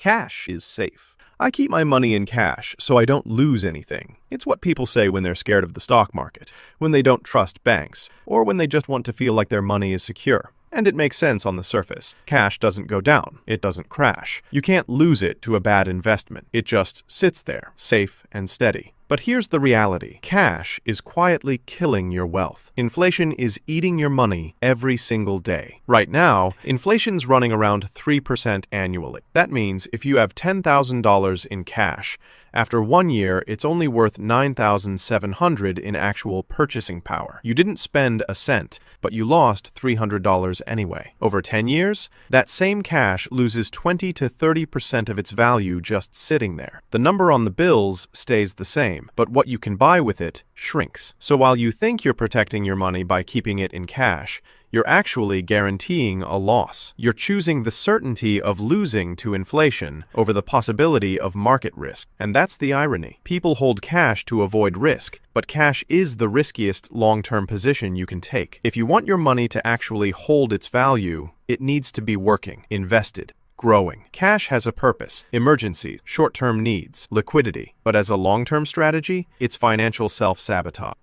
Cash is safe. I keep my money in cash so I don't lose anything. It's what people say when they're scared of the stock market, when they don't trust banks, or when they just want to feel like their money is secure. And it makes sense on the surface. Cash doesn't go down. It doesn't crash. You can't lose it to a bad investment. It just sits there, safe and steady. But here's the reality. Cash is quietly killing your wealth. Inflation is eating your money every single day. Right now, inflation's running around 3% annually. That means if you have $10,000 in cash, after 1 year, it's only worth $9,700 in actual purchasing power. You didn't spend a cent, but you lost $300 anyway. Over 10 years, that same cash loses 20 to 30% of its value just sitting there. The number on the bills stays the same, but what you can buy with it shrinks. So while you think you're protecting your money by keeping it in cash, you're actually guaranteeing a loss. You're choosing the certainty of losing to inflation over the possibility of market risk. And that's the irony. People hold cash to avoid risk, but cash is the riskiest long-term position you can take. If you want your money to actually hold its value, it needs to be working, invested, growing. Cash has a purpose: emergencies, short-term needs, liquidity. But as a long-term strategy, it's financial self-sabotage.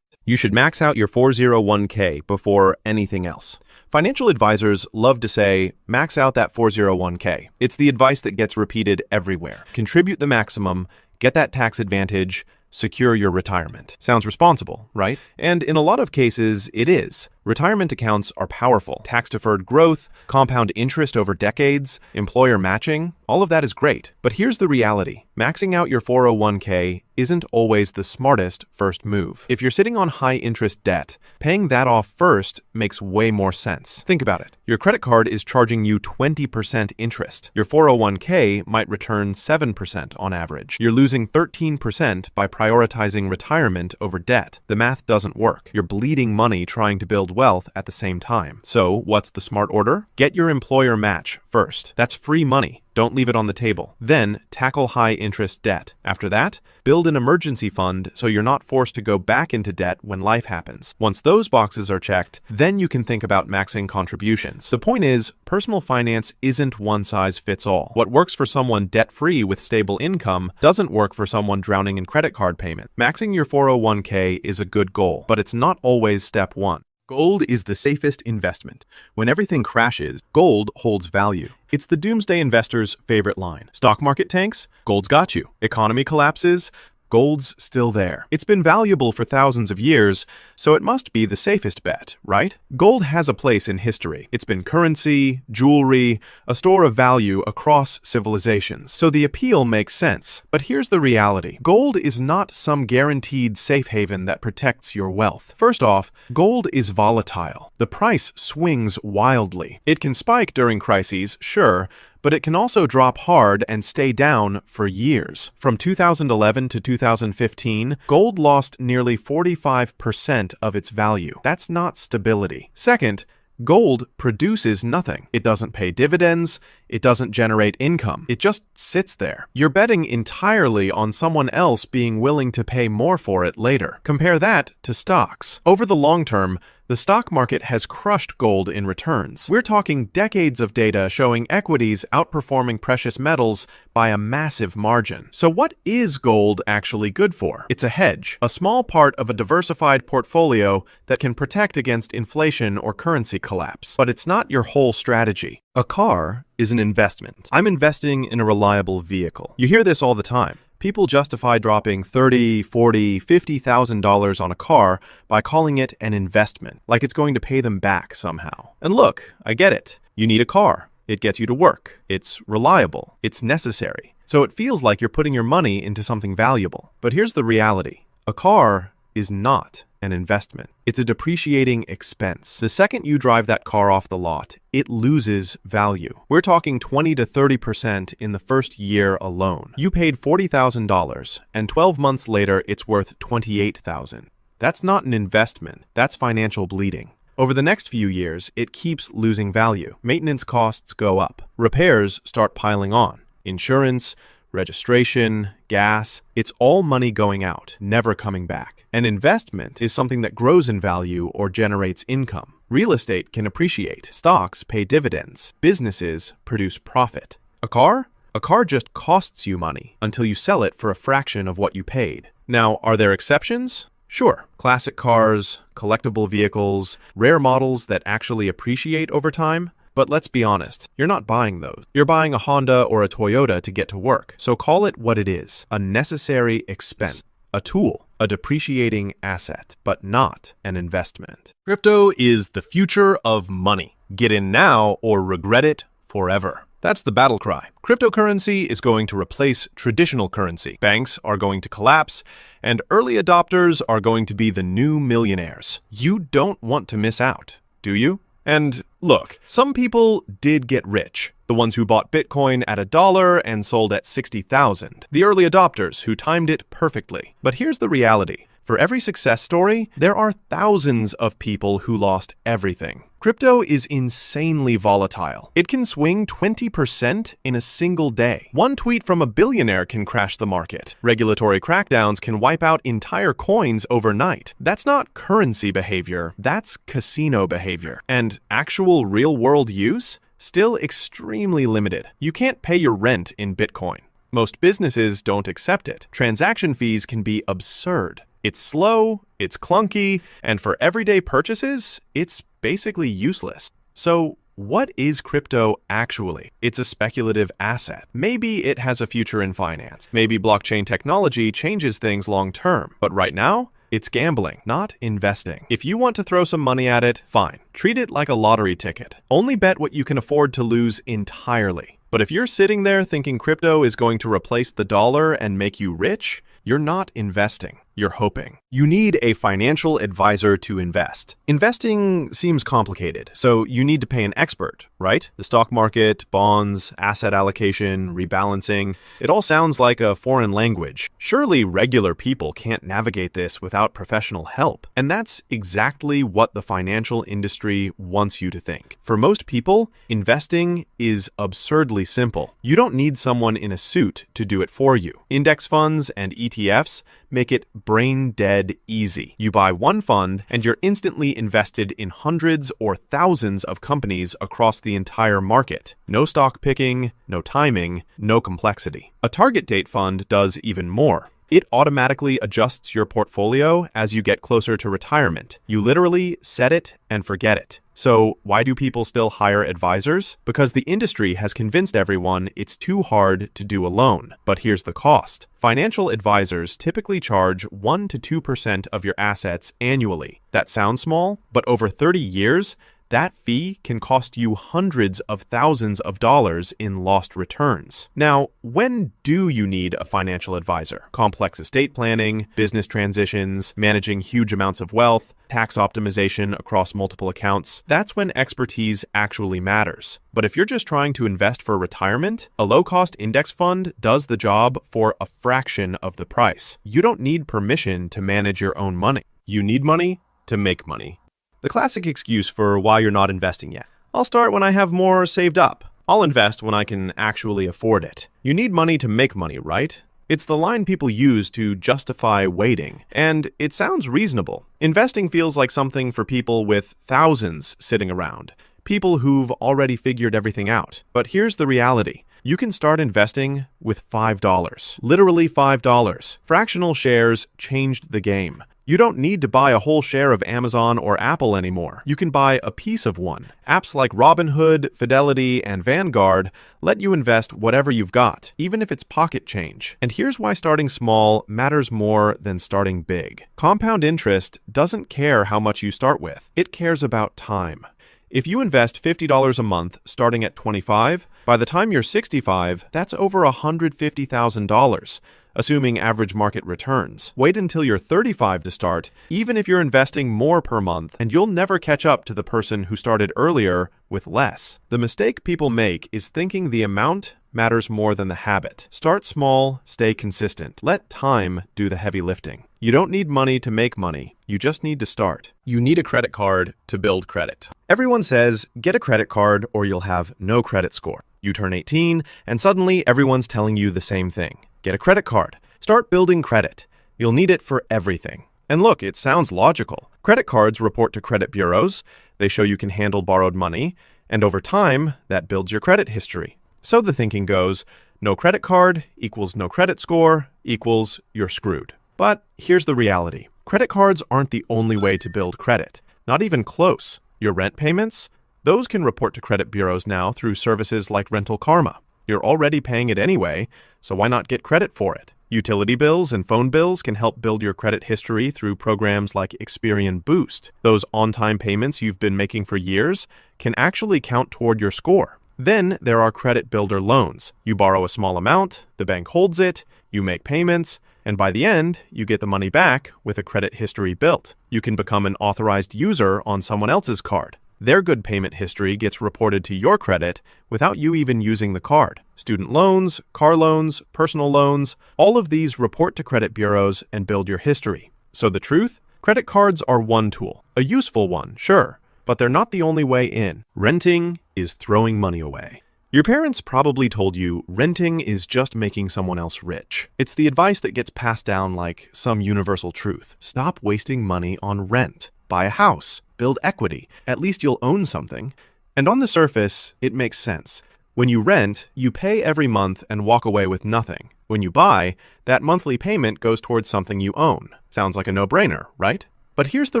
You should max out your 401k before anything else. Financial advisors love to say, max out that 401k. It's the advice that gets repeated everywhere. Contribute the maximum, get that tax advantage, secure your retirement. Sounds responsible, right? And in a lot of cases, it is. Retirement accounts are powerful. Tax-deferred growth, compound interest over decades, employer matching, all of that is great. But here's the reality. Maxing out your 401k isn't always the smartest first move. If you're sitting on high-interest debt, paying that off first makes way more sense. Think about it. Your credit card is charging you 20% interest. Your 401k might return 7% on average. You're losing 13% by prioritizing retirement over debt. The math doesn't work. You're bleeding money trying to build wealth at the same time. So what's the smart order? Get your employer match first. That's free money. Don't leave it on the table. Then tackle high-interest debt. After that, build an emergency fund so you're not forced to go back into debt when life happens. Once those boxes are checked, then you can think about maxing contributions. The point is, personal finance isn't one size fits all. What works for someone debt-free with stable income doesn't work for someone drowning in credit card payment. Maxing your 401k is a good goal, but it's not always step one. Gold is the safest investment. When everything crashes, gold holds value. It's the doomsday investor's favorite line. Stock market tanks? Gold's got you. Economy collapses? Gold's still there. It's been valuable for thousands of years, so it must be the safest bet, right? Gold has a place in history. It's been currency, jewelry, a store of value across civilizations, so the appeal makes sense. But here's the reality. Gold is not some guaranteed safe haven that protects your wealth. First off, gold is volatile. The price swings wildly. It can spike during crises, sure, but it can also drop hard and stay down for years. From 2011 to 2015, gold lost nearly 45% of its value. That's not stability. Second, gold produces nothing. It doesn't pay dividends. It doesn't generate income. It just sits there. You're betting entirely on someone else being willing to pay more for it later. Compare that to stocks. Over the long term, the stock market has crushed gold in returns. We're talking decades of data showing equities outperforming precious metals by a massive margin. So what is gold actually good for? It's a hedge, a small part of a diversified portfolio that can protect against inflation or currency collapse. But it's not your whole strategy. A car is an investment. I'm investing in a reliable vehicle. You hear this all the time. People justify dropping $30,000, $40,000, $50,000 on a car by calling it an investment, like it's going to pay them back somehow. And look, I get it. You need a car. It gets you to work. It's reliable. It's necessary. So it feels like you're putting your money into something valuable. But here's the reality. A car is not an investment. It's a depreciating expense. The second you drive that car off the lot, it loses value. We're talking 20 to 30% in the first year alone. You paid $40,000, and 12 months later, it's worth $28,000. That's not an investment. That's financial bleeding. Over the next few years, it keeps losing value. Maintenance costs go up. Repairs start piling on. Insurance, registration, gas, it's all money going out, never coming back. An investment is something that grows in value or generates income. Real estate can appreciate. Stocks pay dividends. Businesses produce profit. A car? A car just costs you money until you sell it for a fraction of what you paid. Now, are there exceptions? Sure, classic cars, collectible vehicles, rare models that actually appreciate over time. But let's be honest, you're not buying those. You're buying a Honda or a Toyota to get to work. So call it what it is, a necessary expense, a tool, a depreciating asset, but not an investment. Crypto is the future of money. Get in now or regret it forever. That's the battle cry. Cryptocurrency is going to replace traditional currency. Banks are going to collapse, and early adopters are going to be the new millionaires. You don't want to miss out, do you? And look, some people did get rich. The ones who bought Bitcoin at $1 and sold at 60,000. The early adopters who timed it perfectly. But here's the reality. For every success story, there are thousands of people who lost everything. Crypto is insanely volatile. It can swing 20% in a single day. One tweet from a billionaire can crash the market. Regulatory crackdowns can wipe out entire coins overnight. That's not currency behavior, that's casino behavior. And actual real-world use? Still extremely limited. You can't pay your rent in Bitcoin. Most businesses don't accept it. Transaction fees can be absurd. It's slow, it's clunky, and for everyday purchases, it's basically useless. So what is crypto actually? It's a speculative asset. Maybe it has a future in finance. Maybe blockchain technology changes things long term. But right now, it's gambling, not investing. If you want to throw some money at it, fine. Treat it like a lottery ticket. Only bet what you can afford to lose entirely. But if you're sitting there thinking crypto is going to replace the dollar and make you rich, you're not investing. You're hoping. You need a financial advisor to invest. Investing seems complicated, so you need to pay an expert, right? The stock market, bonds, asset allocation, rebalancing, it all sounds like a foreign language. Surely regular people can't navigate this without professional help. And that's exactly what the financial industry wants you to think. For most people, investing is absurdly simple. You don't need someone in a suit to do it for you. Index funds and ETFs make it brain dead easy. You buy one fund and you're instantly invested in hundreds or thousands of companies across the entire market. No stock picking, no timing, no complexity. A target date fund does even more. It automatically adjusts your portfolio as you get closer to retirement. You literally set it and forget it. So why do people still hire advisors? Because the industry has convinced everyone it's too hard to do alone. But here's the cost. Financial advisors typically charge 1 to 2% of your assets annually. That sounds small, but over 30 years, that fee can cost you hundreds of thousands of dollars in lost returns. Now, when do you need a financial advisor? Complex estate planning, business transitions, managing huge amounts of wealth, tax optimization across multiple accounts. That's when expertise actually matters. But if you're just trying to invest for retirement, a low-cost index fund does the job for a fraction of the price. You don't need permission to manage your own money. You need money to make money. The classic excuse for why you're not investing yet. I'll start when I have more saved up. I'll invest when I can actually afford it. You need money to make money, right? It's the line people use to justify waiting, and it sounds reasonable. Investing feels like something for people with thousands sitting around, people who've already figured everything out. But here's the reality. You can start investing with $5. Literally $5. Fractional shares changed the game. You don't need to buy a whole share of Amazon or Apple anymore. You can buy a piece of one. Apps like Robinhood, Fidelity, and Vanguard let you invest whatever you've got, even if it's pocket change. And here's why starting small matters more than starting big. Compound interest doesn't care how much you start with. It cares about time. If you invest $50 a month starting at 25, by the time you're 65, that's over $150,000. Assuming average market returns. Wait until you're 35 to start, even if you're investing more per month, and you'll never catch up to the person who started earlier with less. The mistake people make is thinking the amount matters more than the habit. Start small, stay consistent. Let time do the heavy lifting. You don't need money to make money. You just need to start. You need a credit card to build credit. Everyone says, get a credit card or you'll have no credit score. You turn 18, and suddenly everyone's telling you the same thing. Get a credit card. Start building credit. You'll need it for everything. And look, it sounds logical. Credit cards report to credit bureaus. They show you can handle borrowed money. And over time, that builds your credit history. So the thinking goes, No credit card equals no credit score equals you're screwed. But here's the reality. Credit cards aren't the only way to build credit. Not even close. Your rent payments? Those can report to credit bureaus now through services like Rental Karma. You're already paying it anyway, so why not get credit for it? Utility bills and phone bills can help build your credit history through programs like Experian Boost. Those on-time payments you've been making for years can actually count toward your score. Then there are credit builder loans. You borrow a small amount, the bank holds it, you make payments, and by the end, you get the money back with a credit history built. You can become an authorized user on someone else's card. Their good payment history gets reported to your credit without you even using the card. Student loans, car loans, personal loans, all of these report to credit bureaus and build your history. So the truth? Credit cards are one tool. A useful one, sure, but they're not the only way in. Renting is throwing money away. Your parents probably told you renting is just making someone else rich. It's the advice that gets passed down like some universal truth. Stop wasting money on rent. Buy a house. Build equity. At least you'll own something. And on the surface, it makes sense. When you rent, you pay every month and walk away with nothing. When you buy, that monthly payment goes towards something you own. Sounds like a no-brainer, right? But here's the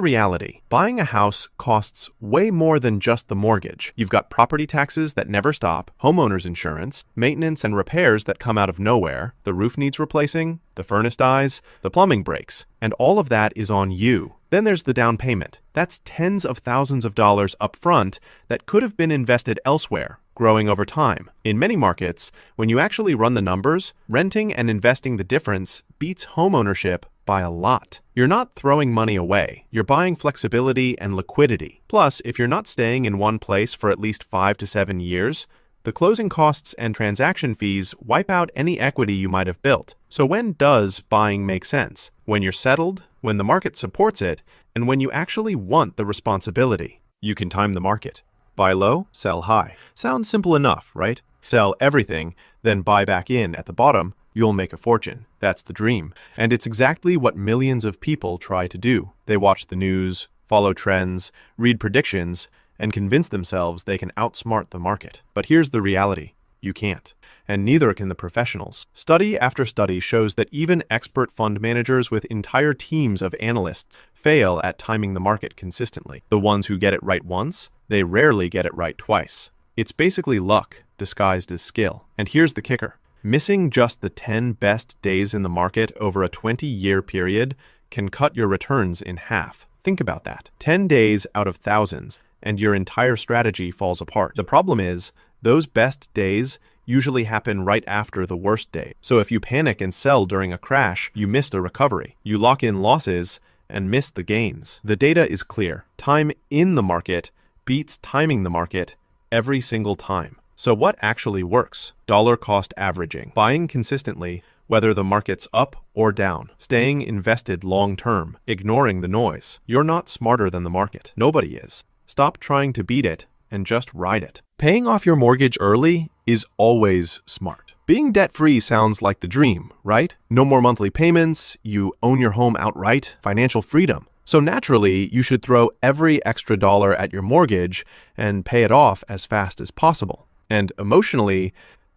reality. Buying a house costs way more than just the mortgage. You've got property taxes that never stop, homeowners insurance, maintenance and repairs that come out of nowhere, the roof needs replacing, the furnace dies, the plumbing breaks, and all of that is on you. Then there's the down payment. That's tens of thousands of dollars up front that could have been invested elsewhere, growing over time. In many markets, when you actually run the numbers, renting and investing the difference beats homeownership by a lot. You're not throwing money away. You're buying flexibility and liquidity. Plus, if you're not staying in one place for at least 5 to 7 years, the closing costs and transaction fees wipe out any equity you might have built. So when does buying make sense? When you're settled, when the market supports it, and when you actually want the responsibility. You can time the market. Buy low, sell high. Sounds simple enough, right? Sell everything, then buy back in at the bottom. You'll make a fortune. That's the dream. And it's exactly what millions of people try to do. They watch the news, follow trends, read predictions, and convince themselves they can outsmart the market. But here's the reality. You can't. And neither can the professionals. Study after study shows that even expert fund managers with entire teams of analysts fail at timing the market consistently. The ones who get it right once, they rarely get it right twice. It's basically luck disguised as skill. And here's the kicker. Missing just the 10 best days in the market over a 20-year period can cut your returns in half. Think about that. 10 days out of thousands, and your entire strategy falls apart. The problem is, those best days usually happen right after the worst day. So if you panic and sell during a crash, you miss the recovery. You lock in losses and miss the gains. The data is clear. Time in the market beats timing the market every single time. So what actually works? Dollar cost averaging. Buying consistently, whether the market's up or down. Staying invested long term. Ignoring the noise. You're not smarter than the market. Nobody is. Stop trying to beat it and just ride it. Paying off your mortgage early is always smart. Being debt-free sounds like the dream, right? No more monthly payments, you own your home outright, financial freedom. So naturally, you should throw every extra dollar at your mortgage and pay it off as fast as possible. And emotionally,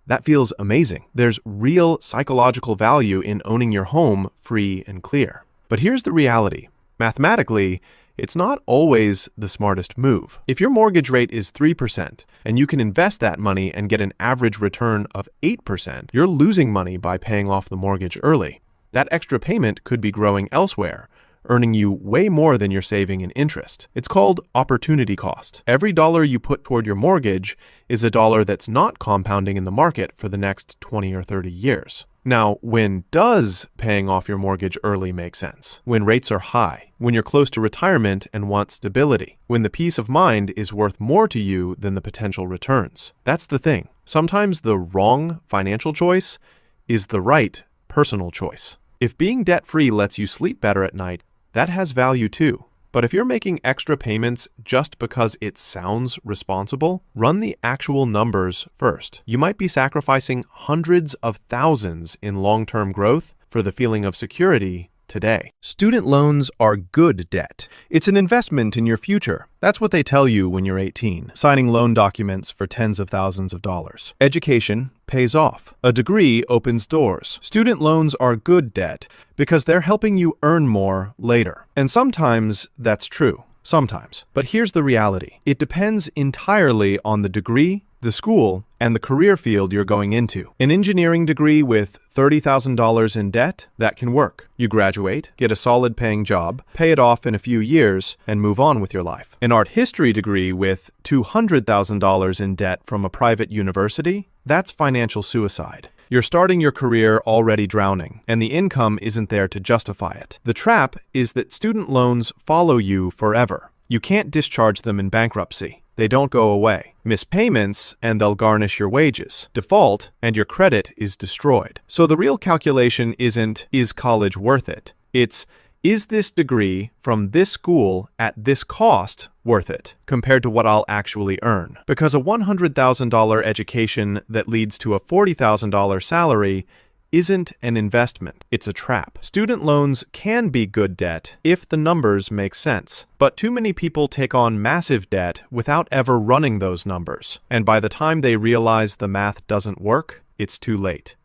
that feels amazing. There's real psychological value in owning your home free and clear. But here's the reality. Mathematically, it's not always the smartest move. If your mortgage rate is 3% and you can invest that money and get an average return of 8%, you're losing money by paying off the mortgage early. That extra payment could be growing elsewhere, earning you way more than you're saving in interest. It's called opportunity cost. Every dollar you put toward your mortgage is a dollar that's not compounding in the market for the next 20 or 30 years. Now, when does paying off your mortgage early make sense? When rates are high, when you're close to retirement and want stability, when the peace of mind is worth more to you than the potential returns. That's the thing. Sometimes the wrong financial choice is the right personal choice. If being debt-free lets you sleep better at night, that has value too. But if you're making extra payments just because it sounds responsible, run the actual numbers first. You might be sacrificing hundreds of thousands in long-term growth for the feeling of security today. Student loans are good debt. It's an investment in your future. That's what they tell you when you're 18, signing loan documents for tens of thousands of dollars. Education, pays off. A degree opens doors. Student loans are good debt because they're helping you earn more later. And sometimes that's true. Sometimes. But here's the reality. It depends entirely on the degree, the school, and the career field you're going into. An engineering degree with $30,000 in debt, that can work. You graduate, get a solid paying job, pay it off in a few years, and move on with your life. An art history degree with $200,000 in debt from a private university, that's financial suicide. You're starting your career already drowning, and the income isn't there to justify it. The trap is that student loans follow you forever. You can't discharge them in bankruptcy. They don't go away. Miss payments, and they'll garnish your wages. Default, and your credit is destroyed. So the real calculation isn't, is college worth it? It's, is this degree from this school at this cost worth it compared to what I'll actually earn? Because a $100,000 education that leads to a $40,000 salary isn't an investment, it's a trap. Student loans can be good debt if the numbers make sense, but too many people take on massive debt without ever running those numbers, and by the time they realize the math doesn't work, it's too late.